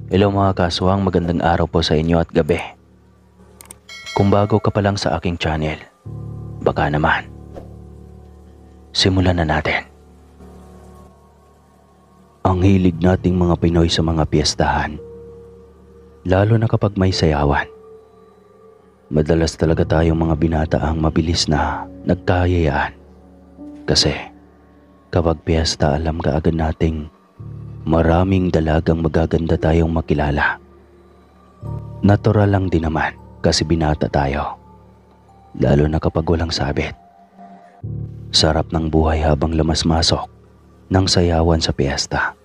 Hello mga kaswang, magandang araw po sa inyo at gabi. Kung bago ka pa lang sa aking channel, baka naman, simulan na natin. Ang hilig nating mga Pinoy sa mga piyestahan, lalo na kapag may sayawan. Madalas talaga tayong mga binata ang mabilis na nagkayayaan. Kasi kapag piyesta, alam ka agad nating maraming dalagang magaganda tayong makilala. Natural lang din naman kasi binata tayo. Lalo na kapag walang sabit. Sarap ng buhay habang lamas-masok ng sayawan sa piyesta.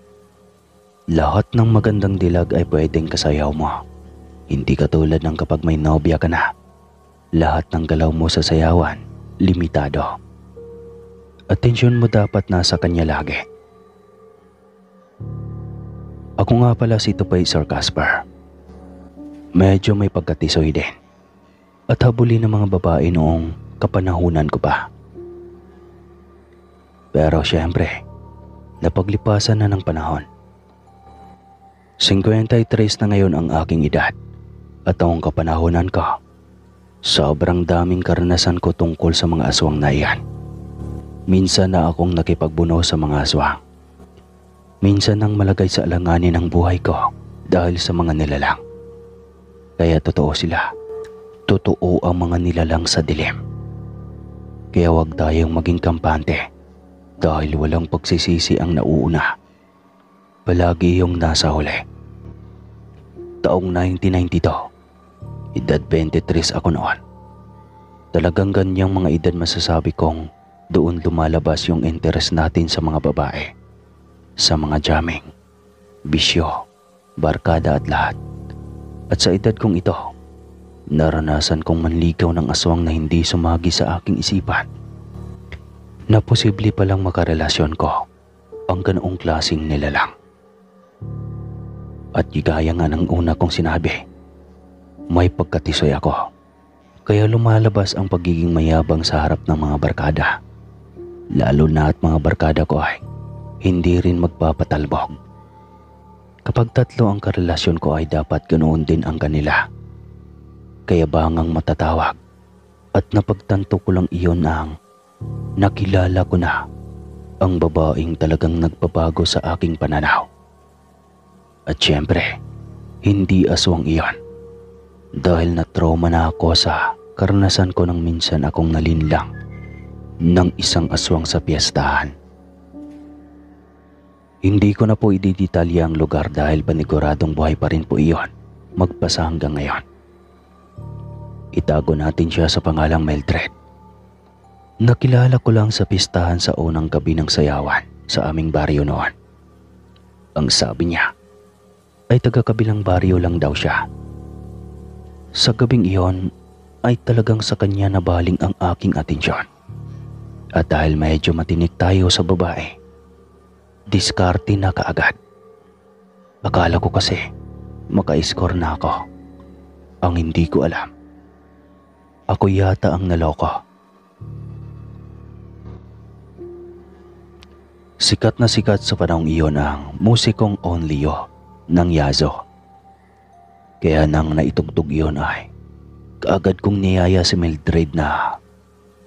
Lahat ng magandang dilag ay pwedeng kasayaw mo. Hindi katulad ng kapag may nobya ka na. Lahat ng galaw mo sa sayawan, limitado. Atensyon mo dapat nasa kanya lagi. Ako nga pala si Tupay Sir Casper. Medyo may pagkatisoy din. At habulin ng mga babae noong kapanahunan ko pa. Pero syempre, napaglipasan na ng panahon. 53 na ngayon ang aking edad. At noong kapanahunan ko, sobrang daming karanasan ko tungkol sa mga aswang na iyan. Minsan na akong nakipagbuno sa mga aswang. Minsan nang malagay sa alanganin ang buhay ko dahil sa mga nilalang. Kaya totoo sila. Totoo ang mga nilalang sa dilim. Kaya huwag tayong maging kampante dahil walang pagsisisi ang nauuna. Palagi yung nasa huli. Taong 1992, edad 23 ako noon. Talagang ganyang mga edad masasabi kong doon lumalabas yung interes natin sa mga babae. Sa mga jamming, bisyo, barkada at lahat. At sa edad kong ito, naranasan kong manligaw ng aswang na hindi sumagi sa aking isipan na posible palang makarelasyon ko ang ganoong klaseng nilalang. At gaya nga ng una kong sinabi, may pagkatisoy ako. Kaya lumalabas ang pagiging mayabang sa harap ng mga barkada. Lalo na at mga barkada ko ay hindi rin magpapatalbog. Kapag tatlo ang karelasyon ko ay dapat ganoon din ang kanila. Kaya bangang matatawag at napagtanto ko lang iyon ang nakilala ko na ang babaeng talagang nagbabago sa aking pananaw. At syempre, hindi aswang iyon. Dahil na-trauma na ako sa karanasan ko nang minsan akong nalinlang ng isang aswang sa piyestahan. Hindi ko na po ididetalya ang lugar dahil paniguradong buhay pa rin po iyon magpasa hanggang ngayon. Itago natin siya sa pangalang Mildred. Nakilala ko lang sa pistahan sa unang gabi ng sayawan sa aming baryo noon. Ang sabi niya ay taga-kabilang baryo lang daw siya. Sa gabing iyon ay talagang sa kanya nabaling ang aking atensyon. At dahil medyo matinik tayo sa babae, diskarte na kaagad. Akala ko kasi maka-score na ako. Ang hindi ko alam, ako yata ang naloko. Sikat na sikat sa panahong iyon ang musikong Only You ng Yazoo. Kaya nang naitugtog iyon ay kaagad kong niyaya si Mildred na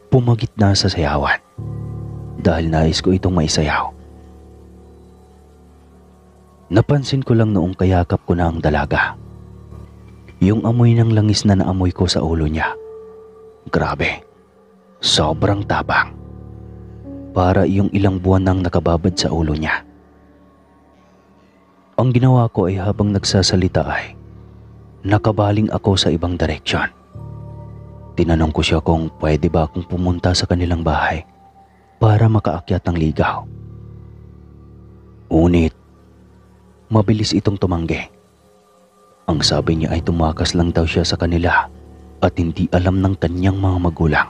pumagit na sa sayawan dahil nais ko itong maisayaw. Napansin ko lang noong kayakap ko na ang dalaga. Yung amoy ng langis na naamoy ko sa ulo niya. Grabe, sobrang tapang. Para yung ilang buwan nang nakababad sa ulo niya. Ang ginawa ko ay habang nagsasalita ay nakabaling ako sa ibang direksyon. Tinanong ko siya kung pwede ba akong pumunta sa kanilang bahay para makaakyat ng ligaw. Ngunit mabilis itong tumanggi. Ang sabi niya ay tumakas lang daw siya sa kanila at hindi alam ng kanyang mga magulang.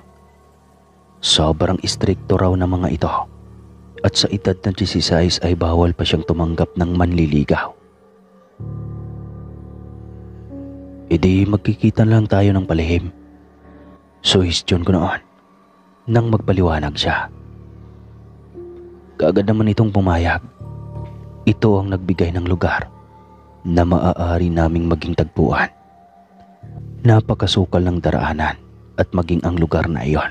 Sobrang istrikto raw ng mga ito at sa edad na 16 ay bawal pa siyang tumanggap ng manliligaw. Edi magkikita lang tayo ng palihim. Suhestyon ko noon nang magpaliwanag siya. Kaagad naman itong pumayag. Ito ang nagbigay ng lugar na maaari naming maging tagpuan. Napakasukal ng daraanan at maging ang lugar na iyon.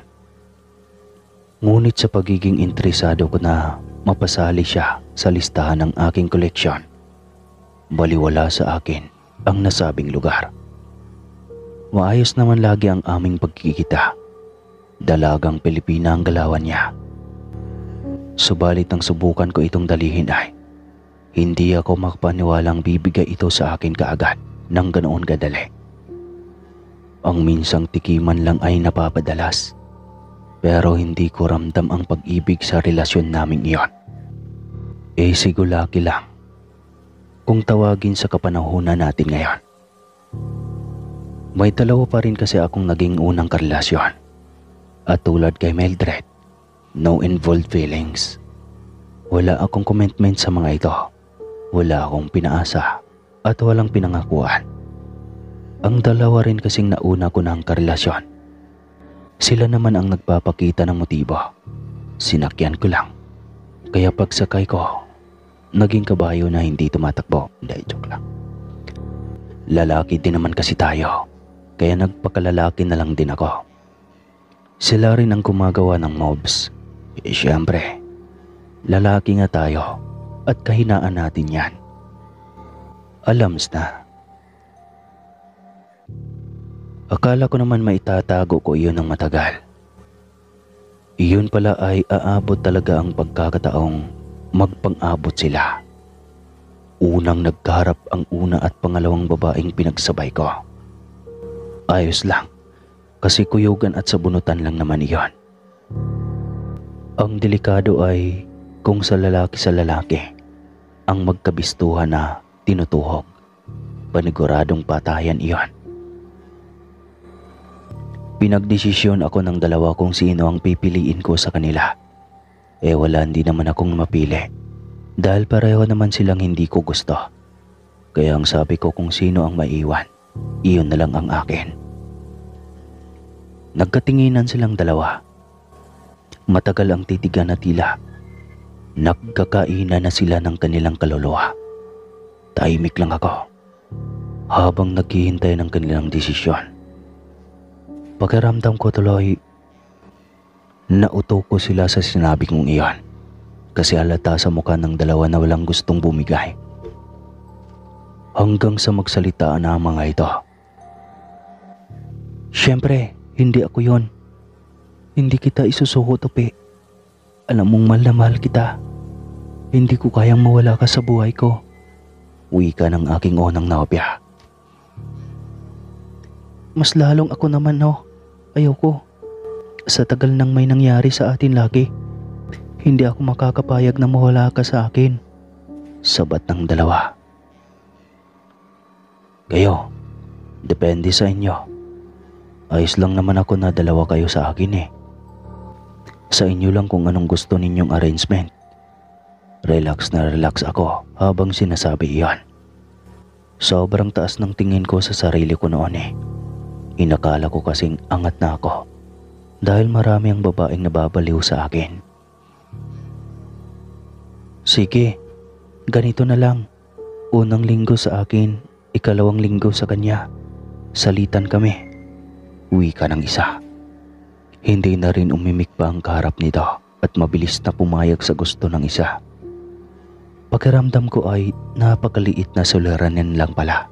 Ngunit sa pagiging interesado ko na mapasali siya sa listahan ng aking koleksyon, baliwala sa akin ang nasabing lugar. Maayos naman lagi ang aming pagkikita. Dalagang Pilipina ang galawan niya. Subalit ang subukan ko itong dalihin ay hindi ako makapaniwalang bibigay ito sa akin kaagad ng ganoon kadali. Ang minsang tikiman lang ay napapadalas, pero hindi ko ramdam ang pag-ibig sa relasyon naming iyon. Sigulaki lang kung tawagin sa kapanahunan natin ngayon. May dalawa pa rin kasi akong naging unang karelasyon. At tulad kay Mildred, no involved feelings. Wala akong commitment sa mga ito. Wala akong pinaasa at walang pinangakuan. Ang dalawa rin kasing nauna ko ng karelasyon. Sila naman ang nagpapakita ng motibo. Sinakyan ko lang. Kaya pagsakay ko, naging kabayo na hindi tumatakbo. Hindi, joke lang. Lalaki din naman kasi tayo, kaya nagpakalalaki na lang din ako. Sila rin ang gumagawa ng mobs. Siyempre, lalaki nga tayo at kahinaan natin yan. Alams na. Akala ko naman maitatago ko iyon ng matagal. Iyon pala ay aabot talaga ang pagkakataong magpang-abot sila. Unang nagkaharap ang una at pangalawang babaeng pinagsabay ko. Ayos lang, kasi kuyugan at sabunutan lang naman iyon. Ang delikado ay kung sa lalaki ang magkabistuhan na tinutuhog. Paniguradong patayan iyon. Pinagdesisyon ako ng dalawa kung sino ang pipiliin ko sa kanila. Wala, hindi naman akong mapili. Dahil pareho naman silang hindi ko gusto. Kaya ang sabi ko kung sino ang maiwan, iyon na lang ang akin. Nagkatinginan silang dalawa. Matagal ang titigan na tila. Nagkakainan na sila ng kanilang kaluluwa. Tahimik lang ako habang naghihintay ng kanilang desisyon. Pakiramdam ko tuloy, nauto ko sila sa sinabi kong iyon kasi halata sa mukha ng dalawa na walang gustong bumigay. Hanggang sa magsalita na ang mga ito. Siyempre, hindi ako yon. Hindi kita isusuko, Tupi. Alam mong mahal na mahal kita. Hindi ko kayang mawala ka sa buhay ko. Wika ng aking unang nobya. Mas lalong ako naman, no? Ayoko. Sa tagal nang may nangyari sa atin lagi, hindi ako makakapayag na mawala ka sa akin. Sabat ng dalawa. Kayo, depende sa inyo. Ayos lang naman ako na dalawa kayo sa akin eh. Sa inyo lang kung anong gusto ninyong arrangement. Relax na relax ako habang sinasabi iyon. Sobrang taas ng tingin ko sa sarili ko noon eh. Inakala ko kasing angat na ako dahil marami ang babaeng nababaliw sa akin. Sige, ganito na lang. Unang linggo sa akin, ikalawang linggo sa kanya. Salitan kami. Wika ng isa. Hindi na rin umimik pa ang kaharap nito at mabilis na pumayag sa gusto ng isa. Pakiramdam ko ay napakaliit na suliranin lang pala.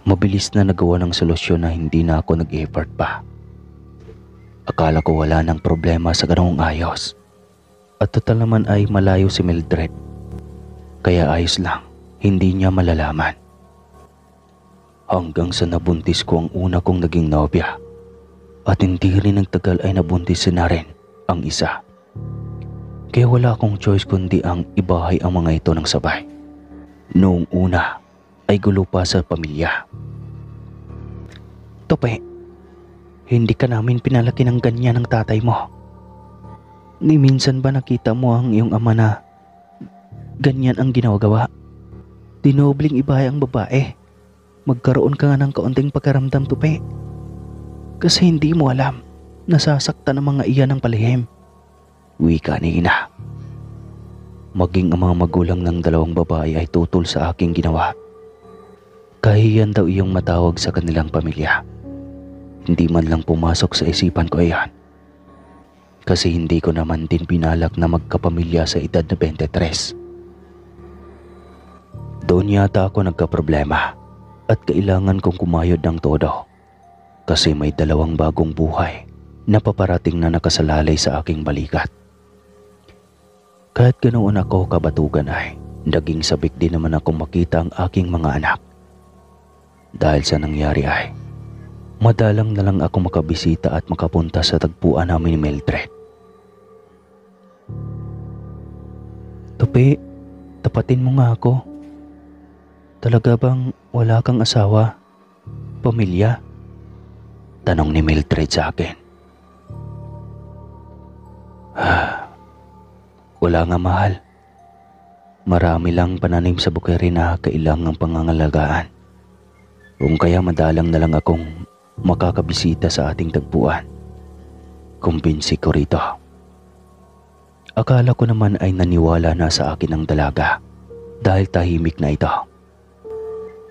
Mabilis na nagawa ng solusyon na hindi na ako nag-effort pa. Akala ko wala nang problema sa ganung ayos. At total naman ay malayo si Mildred. Kaya ayos lang, hindi niya malalaman. Hanggang sa nabuntis ko ang una kong naging nobya. At hindi rin nagtagal ay nabuntis na rin ang isa. Kaya wala akong choice kundi ang ibahay ang mga ito ng sabay. Noong una ay gulo pa sa pamilya. Tope, hindi ka namin pinalaki ng ganyan ng tatay mo. Ni minsan ba nakita mo ang iyong ama na ganyan ang ginagawa? Dinobling ibahay ang babae. Magkaroon ka nga ng kaunting pagkaramdam, Tope. Kasi hindi mo alam, nasasaktan ang mga iyan ng palihim. Wika ni Ina. Maging ang mga magulang ng dalawang babae ay tutol sa aking ginawa. Kahiyan daw iyong matawag sa kanilang pamilya. Hindi man lang pumasok sa isipan ko iyan. Kasi hindi ko naman din pinalak na magkapamilya sa edad na 23. Doon yata ako nagkaproblema at kailangan kong kumayod ng todo. Kasi may 2 bagong buhay na paparating na nakasalalay sa aking balikat. Kahit ganoon ako kabatugan ay naging sabik din naman akong makita ang aking mga anak. Dahil sa nangyari ay madalang na lang ako makabisita at makapunta sa tagpuan namin ni Mildred. Tupi, tapatin mo nga ako. Talaga bang wala kang asawa? Pamilya? Tanong ni Mildred sa akin. Wala nga, mahal. Marami lang pananim sa bukeri na kailangang pangangalagaan. Kung kaya madalang na lang akong makakabisita sa ating tagpuan. Kumbinsi ko rito. Akala ko naman ay naniwala na sa akin ang dalaga dahil tahimik na ito.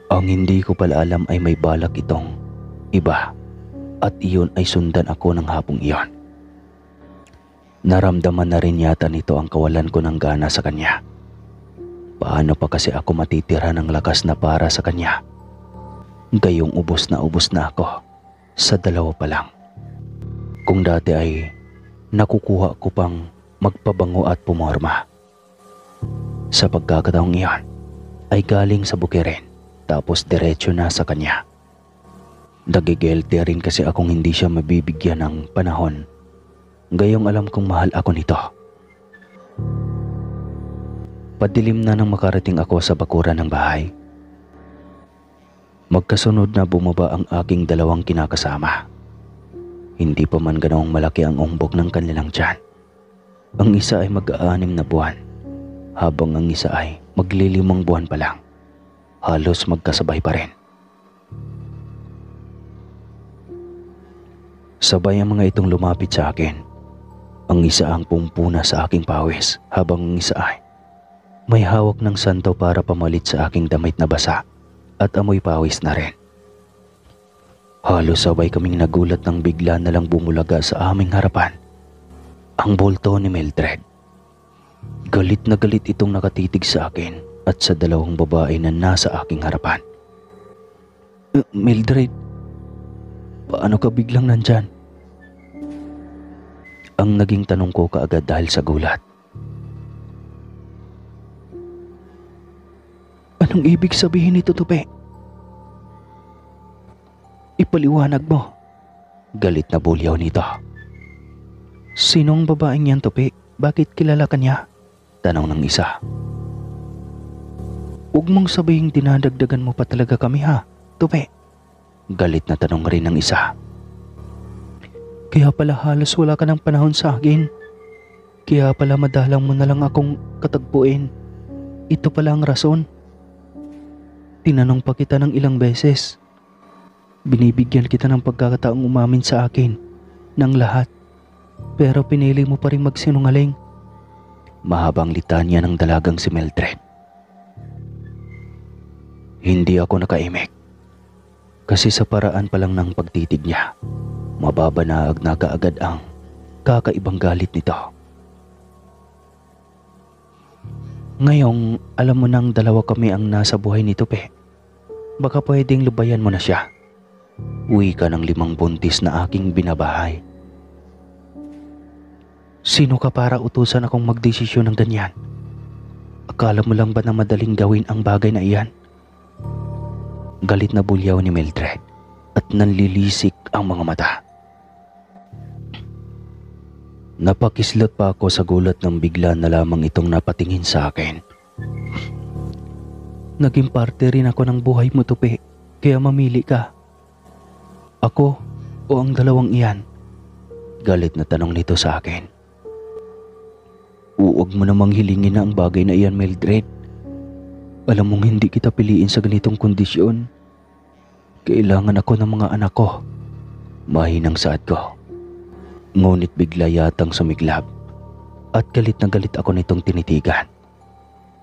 Ang hindi ko pala alam ay may balak itong iba at iyon ay sundan ako ng hapong iyon. Naramdaman na rin yata nito ang kawalan ko ng gana sa kanya. Paano pa kasi ako matitira ng lakas na para sa kanya? Gayong ubos na ako sa 2 pa lang. Kung dati ay nakukuha ko pang magpabango at pumorma. Sa pagkakataong iyon ay galing sa bukirin tapos diretso na sa kanya. Nagigilty rin kasi akong hindi siya mabibigyan ng panahon. Gayong alam kong mahal ako nito. Padilim na nang makarating ako sa bakuran ng bahay. Magkasunod na bumaba ang aking 2 kinakasama. Hindi pa man ganoong malaki ang umbok ng kanilang tiyan. Ang isa ay mag-6 na buwan, habang ang isa ay magli5 buwan pa lang. Halos magkasabay pa rin. Sabay ang mga itong lumapit sa akin. Ang isa ang pumpuna sa aking pawis, habang ang isa ay may hawak ng santo para pamalit sa aking damit na basa at amoy pawis na rin. Halos sabay kaming nagulat nang bigla na lang bumulaga sa aming harapan ang bulto ni Mildred. Galit na galit itong nakatitig sa akin at sa 2 babae na nasa aking harapan. Mildred, paano ka biglang nandyan? Ang naging tanong ko kaagad dahil sa gulat. Anong ibig sabihin nito, Tupi? Ipaliwanag mo. Galit na bulyaw nito. Sinong babaeng yan, Tupi? Bakit kilala ka niya? Tanong ng isa. Huwag mong sabihing dinadagdagan mo pa talaga kami, ha, Tupi? Galit na tanong rin ng isa. Kaya pala halos wala ka ng panahon sa akin. Kaya pala madalang mo na lang akong katagpuin. Ito pala ang rason. Tinanong pa kita ng ilang beses. Binibigyan kita ng pagkakataong umamin sa akin ng lahat. Pero pinili mo pa rin magsinungaling. Mahabang litanya ng dalagang si Mildred. Hindi ako nakaimik. Kasi sa paraan pa lang ng pagtitig niya, mababanaag na kaagad ang kakaibang galit nito. Ngayong alam mo nang 2 kami ang nasa buhay ni Tupi, baka pwedeng lubayan mo na siya. Uwi ka ng 5 buntis na aking binabahay. Sino ka para utusan akong magdesisyon ng ganyan? Akala mo lang ba na madaling gawin ang bagay na iyan? Galit na bulyaw ni Mildred at nanlilisik ang mga mata. Napakislot pa ako sa gulat nang bigla na lamang itong napatingin sa akin. Naging parte rin ako ng buhay mo, Tupi, kaya mamili ka. Ako o ang 2 iyan? Galit na tanong nito sa akin. Huwag mo namang hilingin na ang bagay na iyan, Mildred. Alam mong hindi kita piliin sa ganitong kondisyon. Kailangan ako ng mga anak ko. Mahinang saad ko. Ngunit bigla yatang sumiglab at galit na galit ako nitong tinitigan.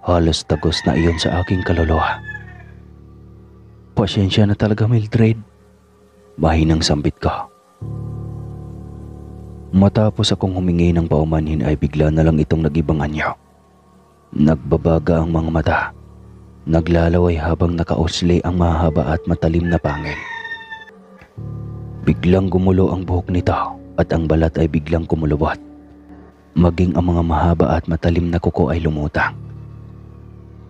Halos tagos na iyon sa aking kaluluwa. Pasensya na talaga, Mildred. Mahinang sambit ko. Matapos akong humingi ng paumanhin ay bigla na lang itong nag-ibang anyo. Nagbabaga ang mga mata. Naglalaway habang nakausli ang mahaba at matalim na pangil. Biglang gumulo ang buhok nito at ang balat ay biglang kumulubot. Maging ang mga mahaba at matalim na kuko ay lumutang.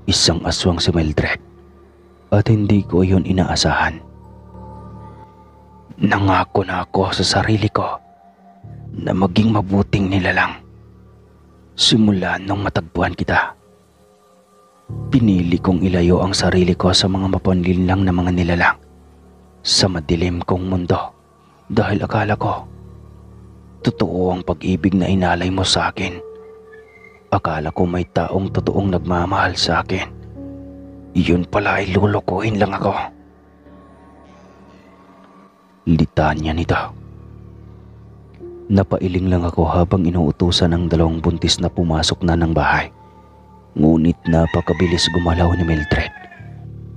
Isang aswang si Mildred at hindi ko iyon inaasahan. Nangako na ako sa sarili ko na maging mabuting nilalang simula nung matagpuan kita. Pinili kong ilayo ang sarili ko sa mga mapanlinlang na mga nilalang sa madilim kong mundo dahil akala ko totoo ang pag-ibig na inalay mo sa akin. Akala ko may taong totoong nagmamahal sa akin. Iyon pala ay lulukuhin lang ako. Litanya nito. Napailing lang ako habang inuutusan ng 2 buntis na pumasok na ng bahay. Ngunit napakabilis gumalaw ni Mildred.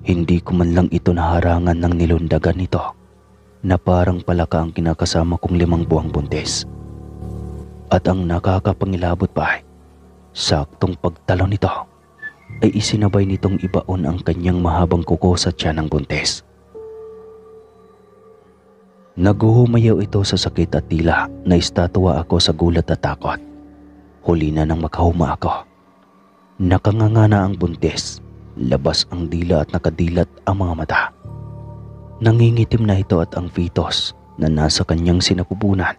Hindi ko man lang ito naharangan ng nilundagan nito na parang palaka ang kinakasama kong 5 buwang buntis. At ang nakakapangilabot pa ay saktong pagtalo nito ay isinabay nitong ibaon ang kanyang mahabang kuko sa tiyan ng buntis. Naguhumayaw ito sa sakit at tila na estatwa ako sa gulat at takot. Huli na nang makahuma ako. Nakanganga na ang buntis, labas ang dila at nakadilat ang mga mata. Nangingitim na ito at ang fetus na nasa kanyang sinapupunan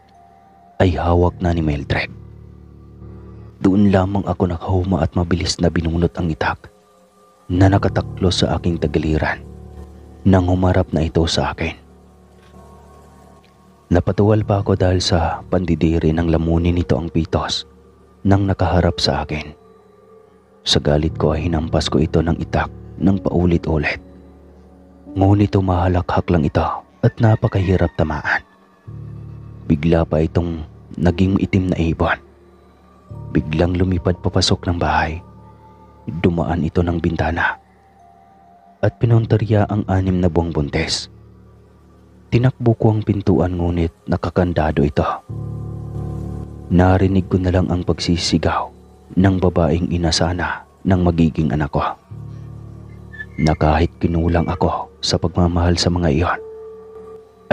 ay hawak na ni Mildred. Doon lamang ako nakahuma at mabilis na binunot ang itak na nakataklo sa aking tagiliran nang humarap na ito sa akin. Napatuwal pa ako dahil sa pandidiri ng lamunin nito ang fetus nang nakaharap sa akin. Sa galit ko ay hinampas ko ito ng itak ng paulit-ulit. Ngunit humahalakhak lang ito at napakahirap tamaan. Bigla pa itong naging itim na ibon. Biglang lumipad papasok ng bahay. Dumaan ito ng bintana at pinuntarya ang 6 na buwang buntis. Tinakbo ko ang pintuan ngunit nakakandado ito. Narinig ko na lang ang pagsisigaw ng babaeng ina sana ng magiging anak ko. Na kahit kinulang ako sa pagmamahal sa mga iyon,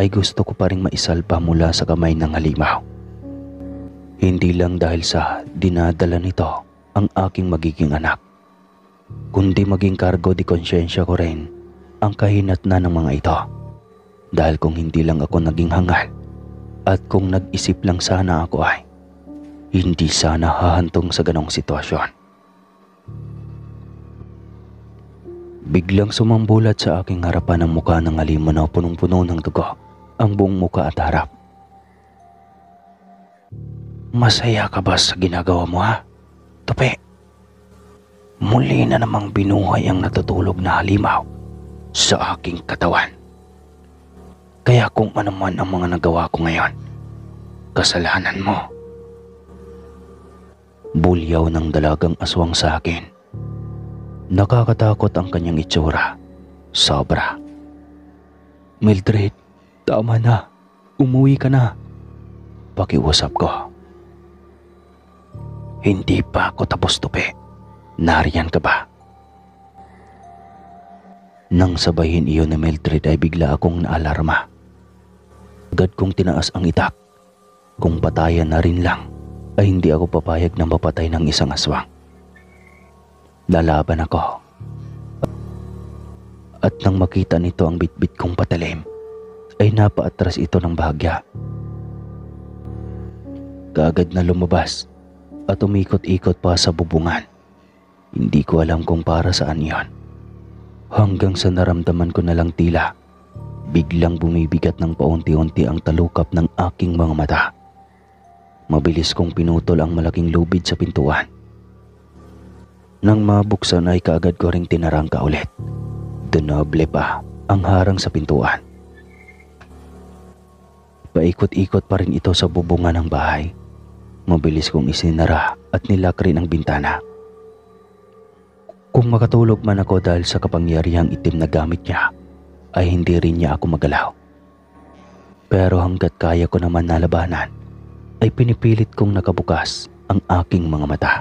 ay gusto ko pa rin maisalba mula sa kamay ng halimaw. Hindi lang dahil sa dinadala nito ang aking magiging anak, kundi maging kargo di konsyensya ko rin ang kahinatnan ng mga ito. Dahil kung hindi lang ako naging hangal at kung nag-isip lang sana ako ay hindi sana hahantong sa ganong sitwasyon. Biglang sumambulat sa aking harapan ang mukha ng halimaw na punong-puno ng dugo ang buong muka at harap. Masaya ka ba sa ginagawa mo, ha? Tupi. Muli na namang binuhay ang natutulog na halimaw sa aking katawan. Kaya kung ano man ang mga nagawa ko ngayon, kasalanan mo. Bulyaw ng dalagang aswang sa akin. Nakakatakot ang kanyang itsura. Sobra. Mildred, tama na. Umuwi ka na. Pakiusap ko. Hindi pa ako tapos, Tupi. Nariyan ka ba? Nang sabahin iyon ni Mildred ay bigla akong naalarma. Agad kong tinaas ang itak. Kung patayan na rin lang, ay hindi ako papayag na mapatay ng isang aswang. Lalaban ako. At nang makita nito ang bitbit kong patalim, ay napaatras ito ng bahagya. Kaagad na lumabas at umikot-ikot pa sa bubungan. Hindi ko alam kung para saan iyon. Hanggang sa naramdaman ko na lang tila biglang bumibigat ng paunti-unti ang talukap ng aking mga mata. Mabilis kong pinutol ang malaking lubid sa pintuan. Nang mabuksan ay kaagad ko ring tinarangka ulit. Dinoble pa ang harang sa pintuan. Paikot-ikot pa rin ito sa bubungan ng bahay. Mabilis kong isinara at nilak rin ang bintana. Kung makatulog man ako dahil sa kapangyarihang itim na gamit niya, ay hindi rin niya ako magalaw. Pero hanggat kaya ko naman nalabanan, ay pinipilit kong nakabukas ang aking mga mata.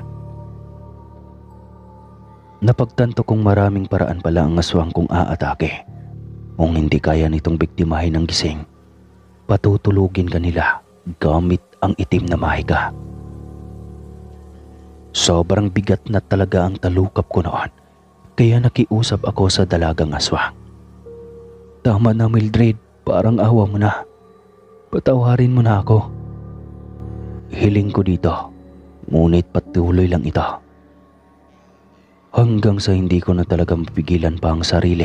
Napagtanto kong maraming paraan pala ang aswang kong aatake. Kung hindi kaya nitong biktimahin ng gising, patutulugin kanila gamit ang itim na mahika. Sobrang bigat na talaga ang talukap ko noon, kaya nakiusap ako sa dalagang aswang. Tama na Mildred, parang awa mo na. Patawarin mo na ako. Hiling ko dito, ngunit patuloy lang ito. Hanggang sa hindi ko na talaga mapigilan pa ang sarili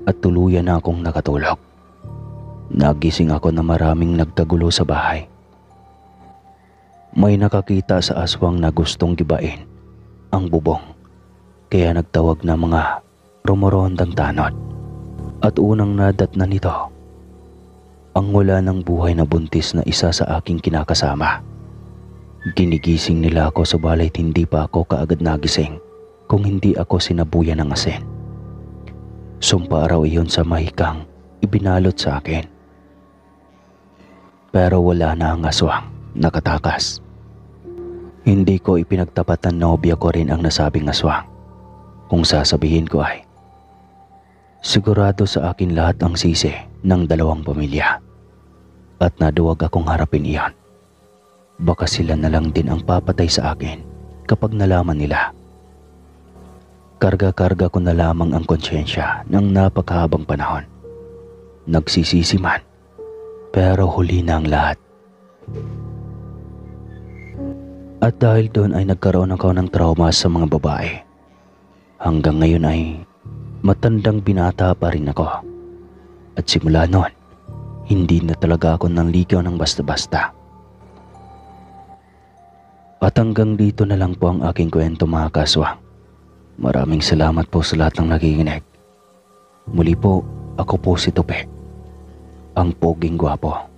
at tuluyan na akong nakatulog. Nagising ako na maraming nagkagulo sa bahay. May nakakita sa aswang na gustong gibain ang bubong, kaya nagtawag na mga rumorondang tanod. At unang nadatnan nito ang wala ng buhay na buntis na isa sa aking kinakasama. Ginigising nila ako subalit hindi pa ako kaagad nagising kung hindi ako sinabuyan ng asin. Sumpa raw iyon sa mahikang ibinalot sa akin. Pero wala na ang aswang, nakatakas. Hindi ko ipinagtapat ng nobya ko rin ang nasabing aswang. Kung sasabihin ko ay, sigurado sa akin lahat ang sisi ng dalawang pamilya. At naduwag akong harapin iyon. Baka sila na lang din ang papatay sa akin kapag nalaman nila. Karga-karga ko na lamang ang konsyensya ng napakahabang panahon. Nagsisisi man, pero huli na ang lahat. At dahil doon ay nagkaroon ako ng trauma sa mga babae. Hanggang ngayon ay matandang binata pa rin ako. At simula noon, hindi na talaga ako nanligaw ng basta-basta. At hanggang dito na lang po ang aking kwento mga kaswang. Maraming salamat po sa lahat ng nakikinig. Muli po, ako po si Tupe, ang poging gwapo.